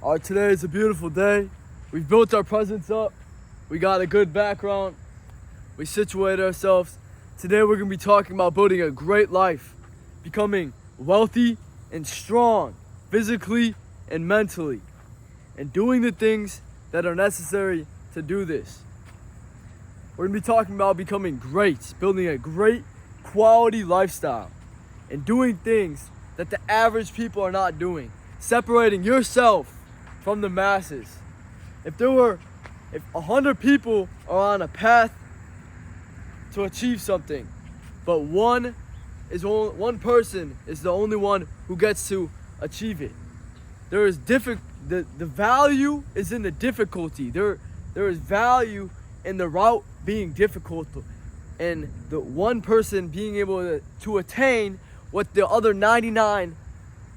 Today is a beautiful day. We've built our presence up. We got a good background. We situated ourselves. Today we're going to be talking about building a great life, becoming wealthy and strong, physically and mentally, and doing the things that are necessary to do this. We're going to be talking about becoming great, building a great quality lifestyle, and doing things that the average people are not doing. Separating yourself from the masses. If 100 people are on a path to achieve something, but one person is the only one who gets to achieve it, the value is in the difficulty. There is value in the route being difficult, and the one person being able to attain what the other 99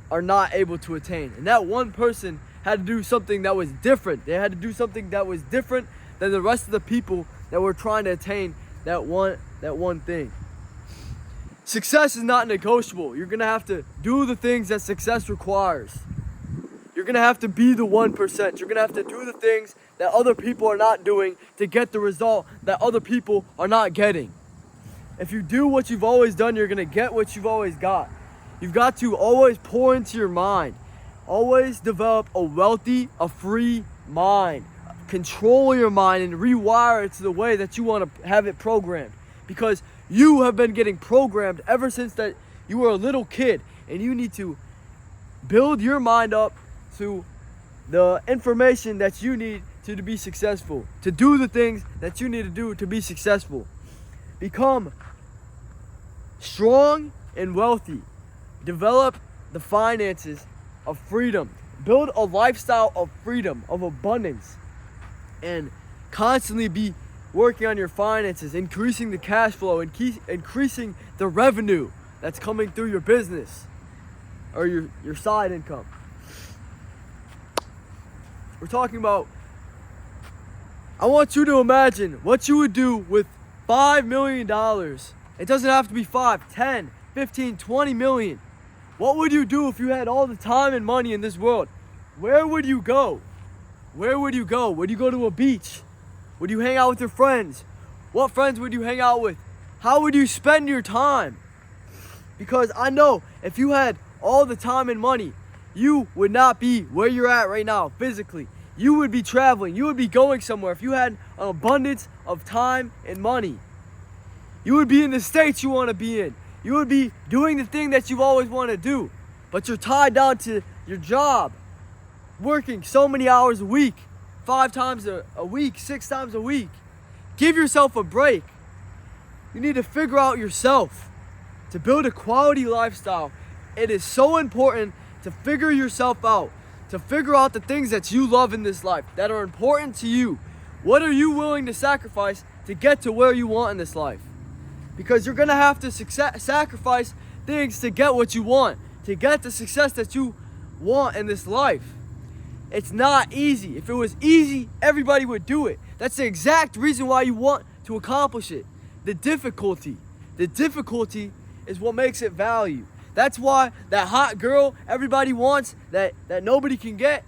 are not able to attain. And that one person had to do something that was different. They had to do something that was different than the rest of the people that were trying to attain that one thing. Success is not negotiable. You're gonna have to do the things that success requires. You're gonna have to be the 1%. You're gonna have to do the things that other people are not doing to get the result that other people are not getting. If you do what you've always done, you're gonna get what you've always got. You've got to always pour into your mind. Always develop a free mind. Control your mind and rewire it to the way that you want to have it programmed. Because you have been getting programmed ever since that you were a little kid. And you need to build your mind up to the information that you need to be successful. To do the things that you need to do to be successful. Become strong and wealthy. Develop the finances of freedom. Build a lifestyle of freedom, of abundance, and constantly be working on your finances, increasing the cash flow, and increasing the revenue that's coming through your business or your side income. We're talking about, I want you to imagine what you would do with $5 million. It doesn't have to be 5, 10, 15, 20 million. What would you do if you had all the time and money in this world? Where would you go? Where would you go? Would you go to a beach? Would you hang out with your friends? What friends would you hang out with? How would you spend your time? Because I know if you had all the time and money, you would not be where you're at right now physically. You would be traveling. You would be going somewhere if you had an abundance of time and money. You would be in the states you want to be in. You would be doing the thing that you've always wanted to do, but you're tied down to your job, working so many hours a week, 5 times a week, 6 times a week. Give yourself a break. You need to figure out yourself. To build a quality lifestyle, it is so important to figure yourself out, to figure out the things that you love in this life, that are important to you. What are you willing to sacrifice to get to where you want in this life? Because you're going to have to sacrifice things to get what you want, to get the success that you want in this life. It's not easy. If it was easy, everybody would do it. That's the exact reason why you want to accomplish it. The difficulty is what makes it value. That's why that hot girl everybody wants, that nobody can get,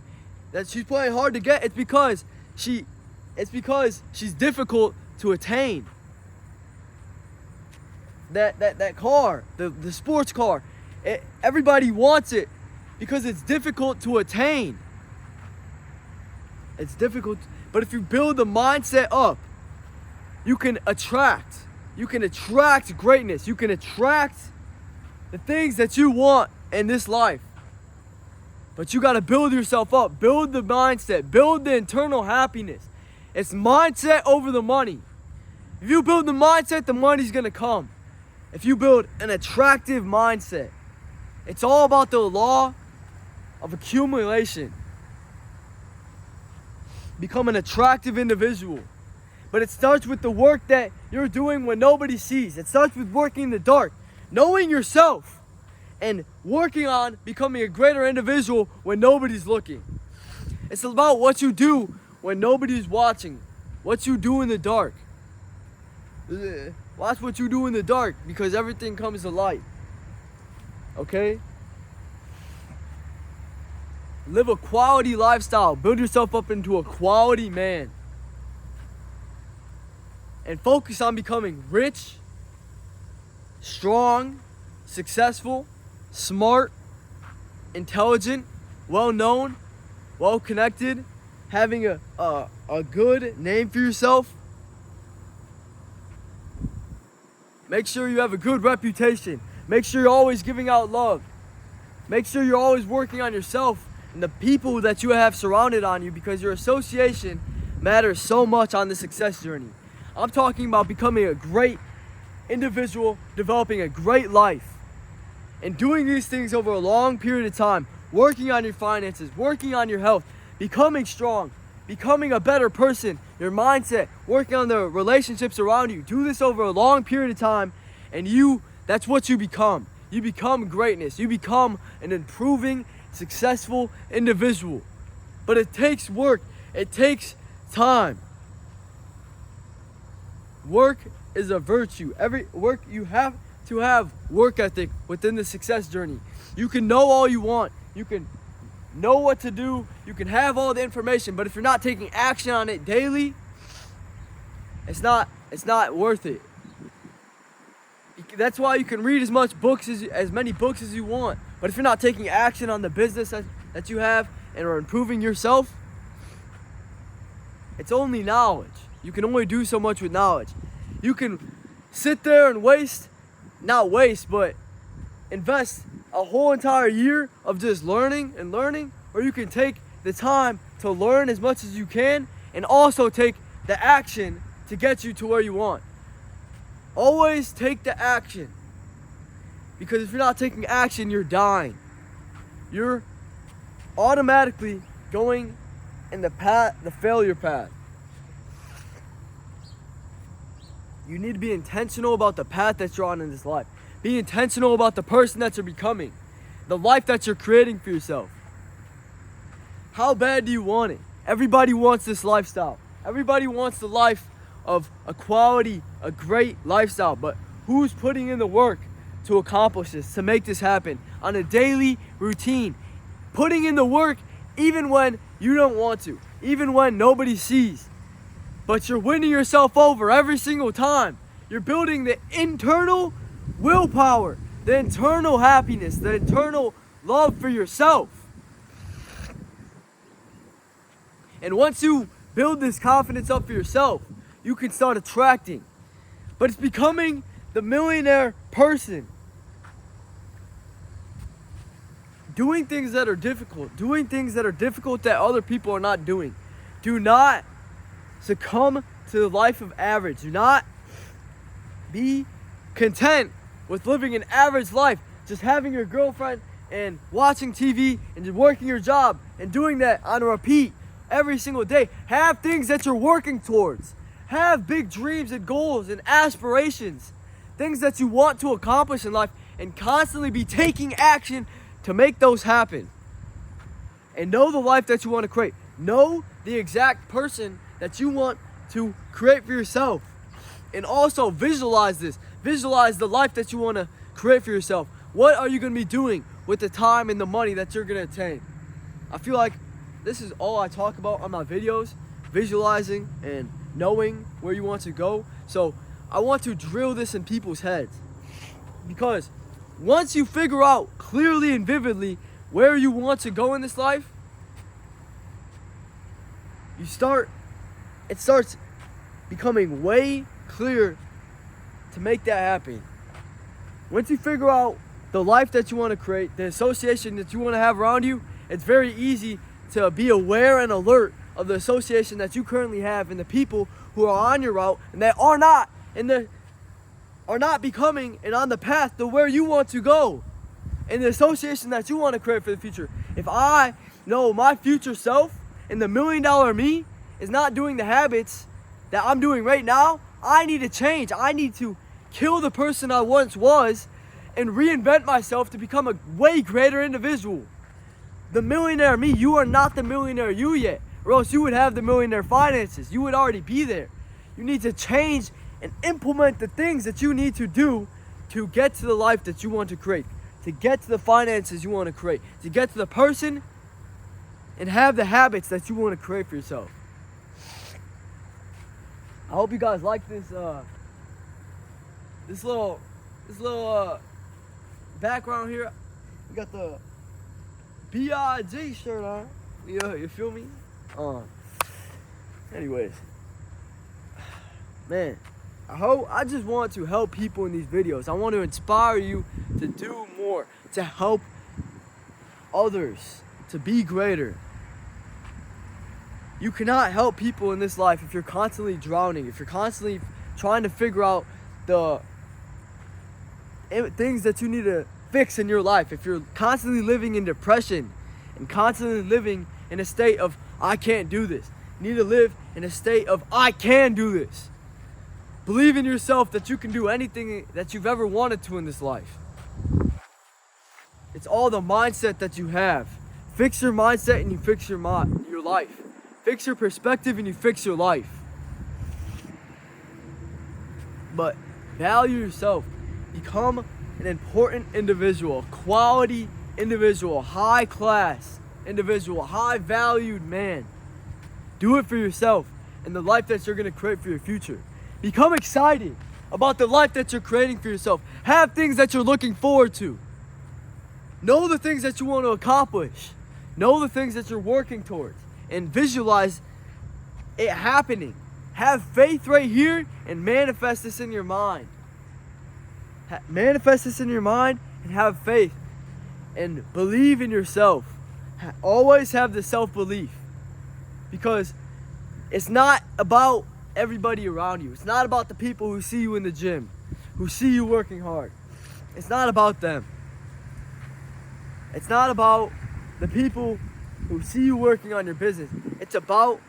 that she's playing hard to get, it's because she's difficult to attain. That car, the sports car, everybody wants it because it's difficult to attain. It's difficult, but if you build the mindset up, you can attract greatness. You can attract the things that you want in this life. But you got to build yourself up, build the mindset, build the internal happiness. It's mindset over the money. If you build the mindset, the money's going to come. If you build an attractive mindset, it's all about the law of accumulation. Become an attractive individual. But it starts with the work that you're doing when nobody sees. It starts with working in the dark, knowing yourself, and working on becoming a greater individual when nobody's looking. It's about what you do when nobody's watching, what you do in the dark. Watch what you do in the dark, because everything comes to light. Okay? Live a quality lifestyle. Build yourself up into a quality man. And focus on becoming rich, strong, successful, smart, intelligent, well-known, well-connected, having a good name for yourself. Make sure you have a good reputation. Make sure you're always giving out love. Make sure you're always working on yourself and the people that you have surrounded on you, because your association matters so much on the success journey. I'm talking about becoming a great individual, developing a great life, and doing these things over a long period of time, working on your finances, working on your health, becoming strong, becoming a better person, your mindset, working on the relationships around you. Do this over a long period of time, and that's what you become. You become greatness. You become an improving, successful individual. But it takes work. It takes time. Work is a virtue. You have to have work ethic within the success journey. You can know all you want. You can know what to do. You can have all the information, but if you're not taking action on it daily, it's not worth it. That's why you can read as many books as you want. But if you're not taking action on the business that you have and are improving yourself, it's only knowledge. You can only do so much with knowledge. You can sit there and invest a whole entire year of just learning and learning, or you can take the time to learn as much as you can and also take the action to get you to where you want. Always take the action, because if you're not taking action, you're dying. You're automatically going in the failure path. You need to be intentional about the path that you're on in this life. Be intentional about the person that you're becoming, the life that you're creating for yourself. How bad do you want it? Everybody wants this lifestyle. Everybody wants the life of a great lifestyle. But who's putting in the work to accomplish this, to make this happen on a daily routine? Putting in the work even when you don't want to, even when nobody sees. But you're winning yourself over every single time. You're building the internal willpower, the internal happiness, the internal love for yourself. And once you build this confidence up for yourself, you can start attracting. But it's becoming the millionaire person. Doing things that are difficult that other people are not doing. Do not succumb to the life of average. Do not be content with living an average life, just having your girlfriend and watching TV and just working your job and doing that on a repeat every single day. Have things that you're working towards. Have big dreams and goals and aspirations, things that you want to accomplish in life, and constantly be taking action to make those happen. And know the life that you want to create. Know the exact person that you want to create for yourself. And also visualize this. Visualize the life that you want to create for yourself. What are you going to be doing with the time and the money that you're going to attain? I feel like this is all I talk about on my videos, visualizing and knowing where you want to go. So I want to drill this in people's heads, because once you figure out clearly and vividly where you want to go in this life, it starts becoming way clearer to make that happen. Once you figure out the life that you want to create, the association that you want to have around you, it's very easy to be aware and alert of the association that you currently have and the people who are on your route and that are not becoming and on the path to where you want to go, and the association that you want to create for the future. If I know my future self and the $1 million me is not doing the habits that I'm doing right now, I need to change. I need to kill the person I once was and reinvent myself to become a way greater individual. The millionaire me, you are not the millionaire you yet, or else you would have the millionaire finances. You would already be there. You need to change and implement the things that you need to do to get to the life that you want to create, to get to the finances you want to create, to get to the person and have the habits that you want to create for yourself. I hope you guys like this this little background here. We got the B.I.G. shirt on. You feel me? Anyways, man, I just want to help people in these videos. I want to inspire you to do more, to help others, to be greater. You cannot help people in this life if you're constantly drowning, if you're constantly trying to figure out the things that you need to fix in your life, if you're constantly living in depression and constantly living in a state of, I can't do this. You need to live in a state of, I can do this. Believe in yourself that you can do anything that you've ever wanted to in this life. It's all the mindset that you have. Fix your mindset and you fix your life. Fix your perspective and you fix your life. But value yourself. Become an important individual, quality individual, high class individual, high valued man. Do it for yourself and the life that you're going to create for your future. Become excited about the life that you're creating for yourself. Have things that you're looking forward to. Know the things that you want to accomplish. Know the things that you're working towards. And visualize it happening. Have faith right here and manifest this in your mind. Manifest this in your mind and have faith. And believe in yourself. Always have the self-belief. Because it's not about everybody around you. It's not about the people who see you in the gym, who see you working hard. It's not about them. It's not about the people who see you working on your business. It's about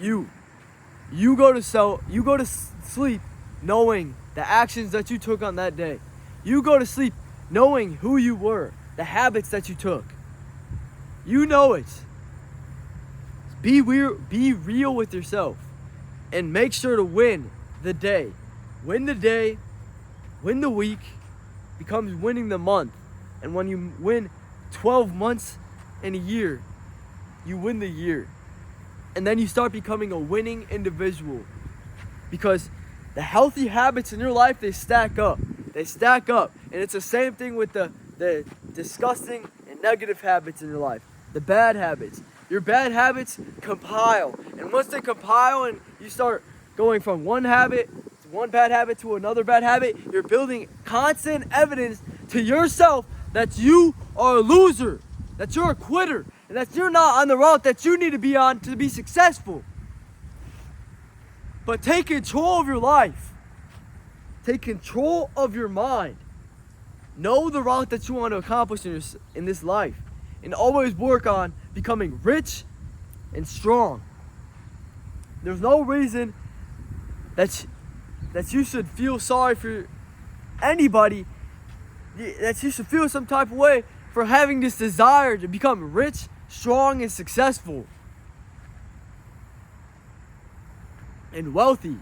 you. You go to sleep knowing the actions that you took on that day. You go to sleep knowing who you were, the habits that you took. You know it. Be real with yourself and make sure to win the day. Win the day, win the week, becomes winning the month. And when you win 12 months in a year, you win the year. And then you start becoming a winning individual. Because the healthy habits in your life, they stack up. They stack up. And it's the same thing with the disgusting and negative habits in your life. The bad habits. Your bad habits compile. And once they compile and you start going from one bad habit to another bad habit, you're building constant evidence to yourself that you are a loser, that you're a quitter, and that you're not on the route that you need to be on to be successful. But take control of your life. Take control of your mind. Know the route that you want to accomplish in this life. And always work on becoming rich and strong. There's no reason that you should feel sorry for anybody, that you should feel some type of way for having this desire to become rich, strong, and successful. And wealthy.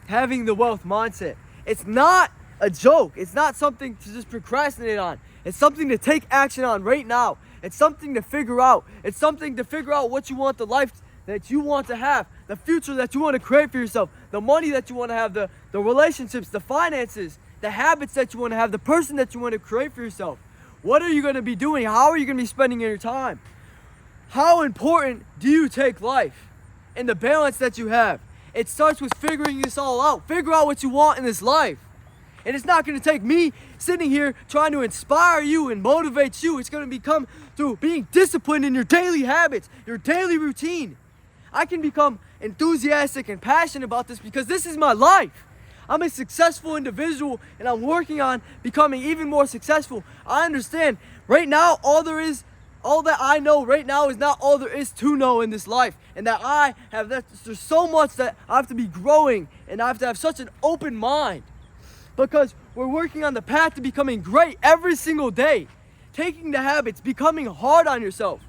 Having the wealth mindset. It's not a joke. It's not something to just procrastinate on. It's something to take action on right now. It's something to figure out. It's something to figure out what you want, the life that you want to have, the future that you want to create for yourself, the money that you want to have, the relationships, the finances, the habits that you want to have, the person that you want to create for yourself. What are you going to be doing? How are you going to be spending your time? How important do you take life and the balance that you have? It starts with figuring this all out. Figure out what you want in this life. And it's not going to take me sitting here trying to inspire you and motivate you. It's going to become through being disciplined in your daily habits, your daily routine. I can become enthusiastic and passionate about this because this is my life. I'm a successful individual and I'm working on becoming even more successful. I understand right now all that I know right now is not all there is to know in this life. And there's so much that I have to be growing and I have to have such an open mind. Because we're working on the path to becoming great every single day. Taking the habits, becoming hard on yourself.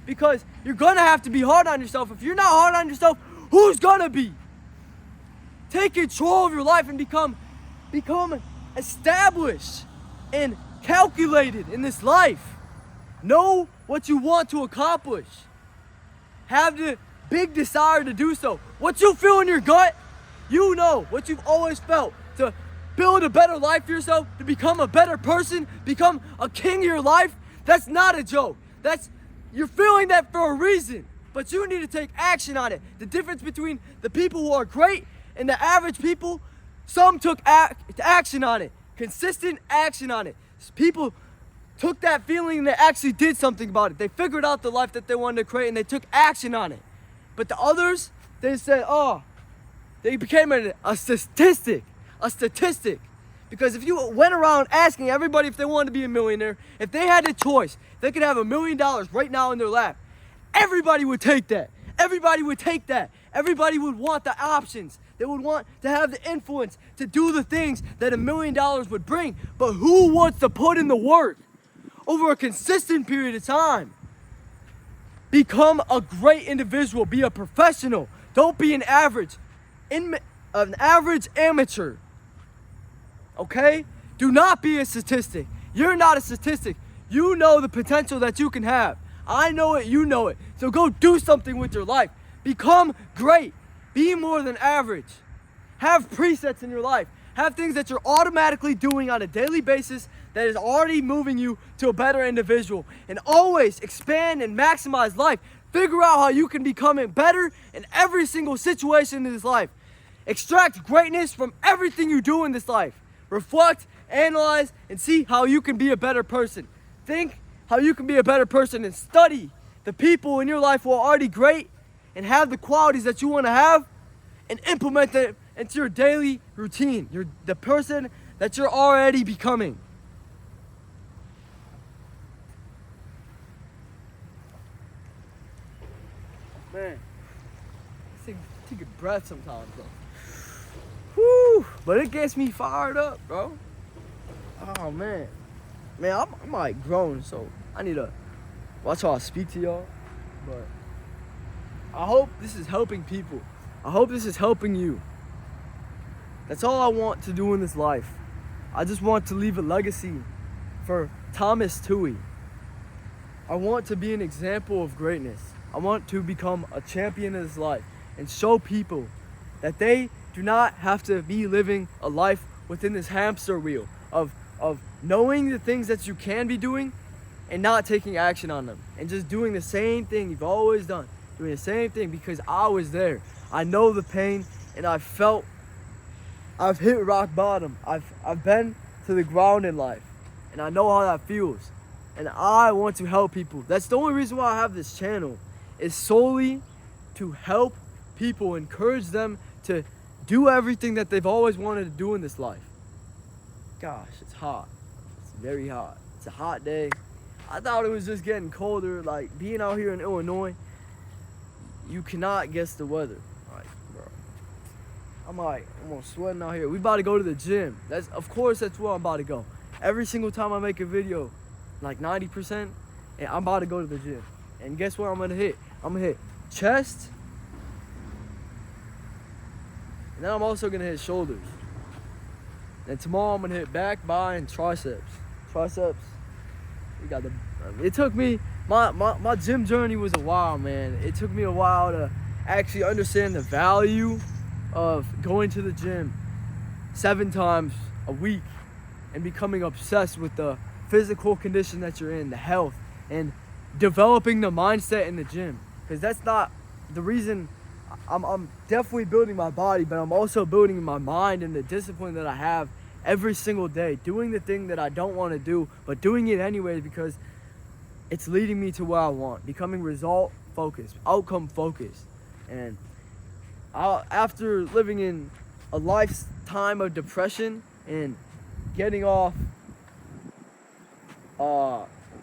Because you're going to have to be hard on yourself. If you're not hard on yourself, who's going to be? Take control of your life and become established and calculated in this life. Know what you want to accomplish. Have the big desire to do so. What you feel in your gut, you know what you've always felt. To build a better life for yourself, to become a better person, become a king of your life. That's not a joke. You're feeling that for a reason, but you need to take action on it. The difference between the people who are great and the average people, some took action on it, consistent action on it. People took that feeling and they actually did something about it. They figured out the life that they wanted to create and they took action on it. But the others, they said, they became a statistic. Because if you went around asking everybody if they wanted to be a millionaire, if they had the choice, they could have $1 million right now in their lap, everybody would take that. Everybody would take that. Everybody would want the options. They would want to have the influence to do the things that $1 million would bring. But who wants to put in the work over a consistent period of time? Become a great individual. Be a professional. Don't be an average amateur. Okay? Do not be a statistic. You're not a statistic. You know the potential that you can have. I know it, you know it. So go do something with your life. Become great. Be more than average. Have presets in your life. Have things that you're automatically doing on a daily basis that is already moving you to a better individual. And always expand and maximize life. Figure out how you can become it better in every single situation in this life. Extract greatness from everything you do in this life. Reflect, analyze, and see how you can be a better person. Think how you can be a better person and study the people in your life who are already great and have the qualities that you want to have and implement them into your daily routine. You're the person that you're already becoming. Man, take a breath sometimes, bro. Whew, but it gets me fired up, bro. Oh, man. Man, I'm like grown, so I need to watch how I speak to y'all. But I hope this is helping people. I hope this is helping you. That's all I want to do in this life. I just want to leave a legacy for Thomas Toohey. I want to be an example of greatness. I want to become a champion in this life and show people that they do not have to be living a life within this hamster wheel of knowing the things that you can be doing and not taking action on them and just doing the same thing you've always done, doing the same thing because I was there. I know the pain and I've hit rock bottom. I've been to the ground in life and I know how that feels and I want to help people. That's the only reason why I have this channel, is solely to help people, encourage them to do everything that they've always wanted to do in this life. Gosh, it's hot. It's very hot. It's a hot day. I thought it was just getting colder. Like, being out here in Illinois, you cannot guess the weather. Like, bro, I'm almost sweating out here. We about to go to the gym. Of course, that's where I'm about to go. Every single time I make a video, like 90%, and I'm about to go to the gym. And guess what I'm gonna hit? I'm gonna hit chest, and then I'm also gonna hit shoulders. And tomorrow I'm gonna hit back, bi, and triceps. It took me, my gym journey was a while, man. It took me a while to actually understand the value of going to the gym 7 times a week and becoming obsessed with the physical condition that you're in, the health, and developing the mindset in the gym. Because that's not the reason. I'm definitely building my body, but I'm also building my mind and the discipline that I have every single day, doing the thing that I don't want to do, but doing it anyways because it's leading me to where I want, becoming result focused, outcome focused. And after living in a lifetime of depression and getting off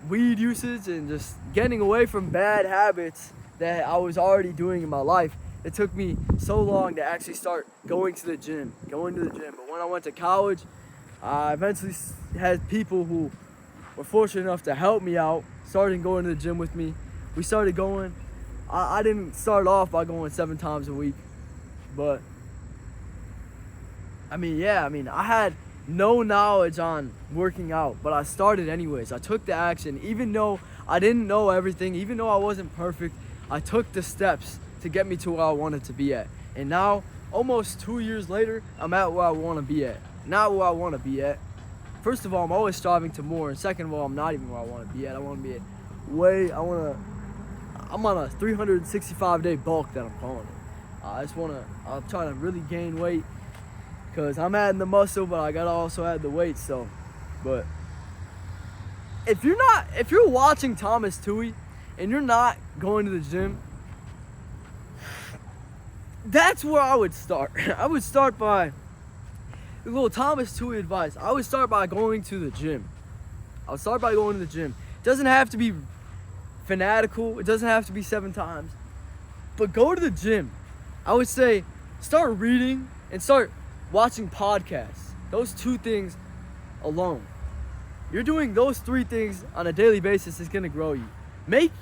weed usage and just getting away from bad habits that I was already doing in my life, it took me so long to actually start going to the gym. But when I went to college, I eventually had people who were fortunate enough to help me out, started going to the gym with me. We started going. I didn't start off by going 7 times a week, but I had no knowledge on working out, but I started anyways. I took the action, even though I didn't know everything. Even though I wasn't perfect, I took the steps to get me to where I wanted to be at. And now, almost 2 years later, I'm at where I want to be at. Not where I want to be at. First of all, I'm always striving to more. And second of all, I'm not even where I want to be at. I want to be at I'm on a 365-day bulk that I'm calling it. I'm trying to really gain weight because I'm adding the muscle, but I gotta also add the weight. So, but if you're watching Thomas Toohey and you're not going to the gym, that's where I would start. I would start by a little Thomas Toohey advice. I would start by going to the gym. It doesn't have to be fanatical. It doesn't have to be 7 times. But go to the gym. I would say start reading and start watching podcasts. Those 2 things alone. You're doing those 3 things on a daily basis is going to grow you. Make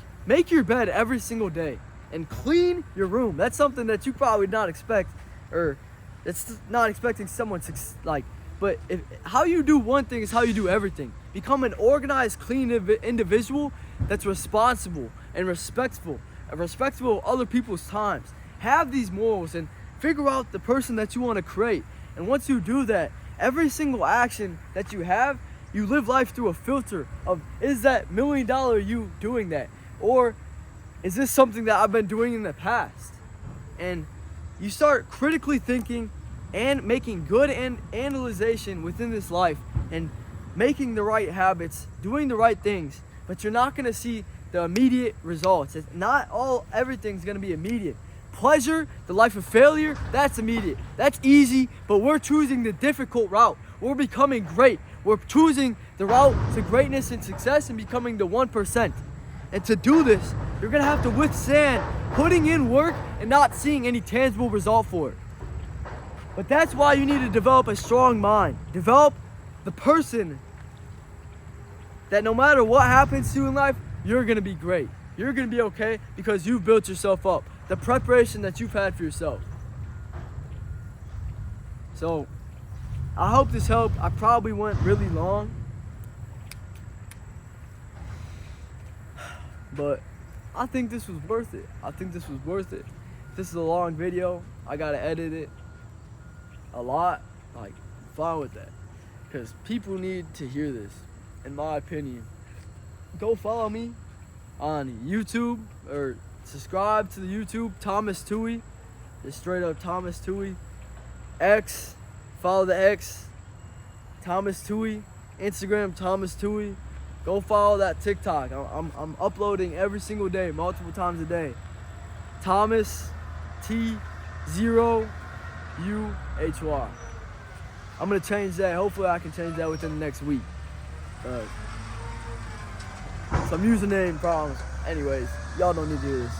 your bed every single day and clean your room. That's something that you probably not expect, or it's not expecting someone to like. But how you do one thing is how you do everything. Become an organized, clean individual that's responsible and respectful of other people's times. Have these morals and figure out the person that you want to create. And once you do that, every single action that you have, you live life through a filter of, is that $1 million you doing that? Or is this something that I've been doing in the past? And you start critically thinking and making good analyzation within this life and making the right habits, doing the right things, but you're not going to see the immediate results. Everything's going to be immediate. Pleasure, the life of failure, that's immediate. That's easy, but we're choosing the difficult route. We're becoming great. We're choosing the route to greatness and success and becoming the 1%. And to do this, you're going to have to withstand putting in work and not seeing any tangible result for it. But that's why you need to develop a strong mind. Develop the person that no matter what happens to you in life, you're going to be great. You're going to be okay because you've built yourself up. The preparation that you've had for yourself. So, I hope this helped. I probably went really long. But I think this was worth it. This is a long video. I got to edit it a lot. Like, fine with that. Because people need to hear this, in my opinion. Go follow me on YouTube or subscribe to the YouTube, Thomas Toohey. Just straight up Thomas Toohey. X, follow the X, Thomas Toohey. Instagram, Thomas Toohey. Go follow that TikTok. I'm uploading every single day, multiple times a day. Thomas T0UHY. I'm gonna change that. Hopefully I can change that within the next week. Some username problems. Anyways, y'all don't need to do this.